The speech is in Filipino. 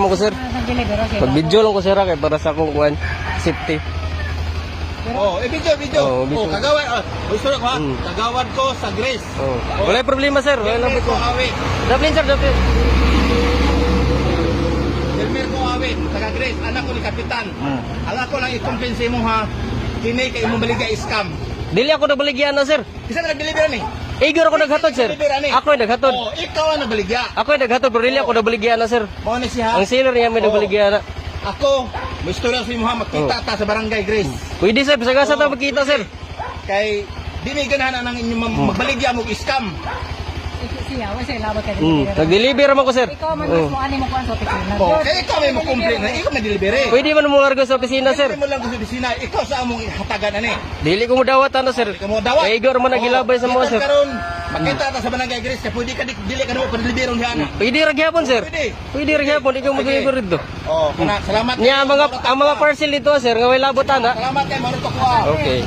mo ko sir. Pag-video lang ko sir kay para sa akong kuan safety. Oh, video. Oh, video. Oh, kagawad. Gusto ko ha. Kagawad ko sa Grace. Oh. Wala problema sir. Wala Delmer ko. ko awi. Daplin sir, daplin. Delmer ko awi. Taga Grace. Anak ko ni Kapitan. Ang ako lang i-compensate mo ha. Kini kay imong baligya scam. Dili ako nabaligyan na sir. Isa na nag-deliver ni. Igor ako naghatod sir. Ako ay naghatod. Oh, ikaw ang nabaligya. Ako ay naghatod pero dili ako nabaligyan na sir. Mo ni siya. Ang seller niya may nabaligyan na. Ako, may istorya sa imo ha. Makita ta sa Barangay Grace. Pwede sir, sagasa ta magkita sir. Kay di may ganahan ng inyong magbaligya mo scam. Siya, wala siya labot ka Nag-deliver man ko sir. Ikaw man mismo ani mo kuan sa opisina. Oh, kay ikaw may mo-complain na ikaw na-deliver. Pwede man mo largo sa opisina sir. Mo lang gusto bisina. Ikaw sa among hatagan ani. Dili ko mo dawat ano sir. Ikaw mo dawat. Kay Igor man nagilabay sa mga sir. Karon, makita ta sa Barangay Grace kay pwede ka dili ka mo pa-deliveron diha na. Pwede ra gyapon sir. Pwede. Pwede ra gyapon ikaw mag-deliver dito. Oh, kana salamat. Nya ang mga parcel dito sir nga way labot ana. Salamat kay Maruto ko. Okay.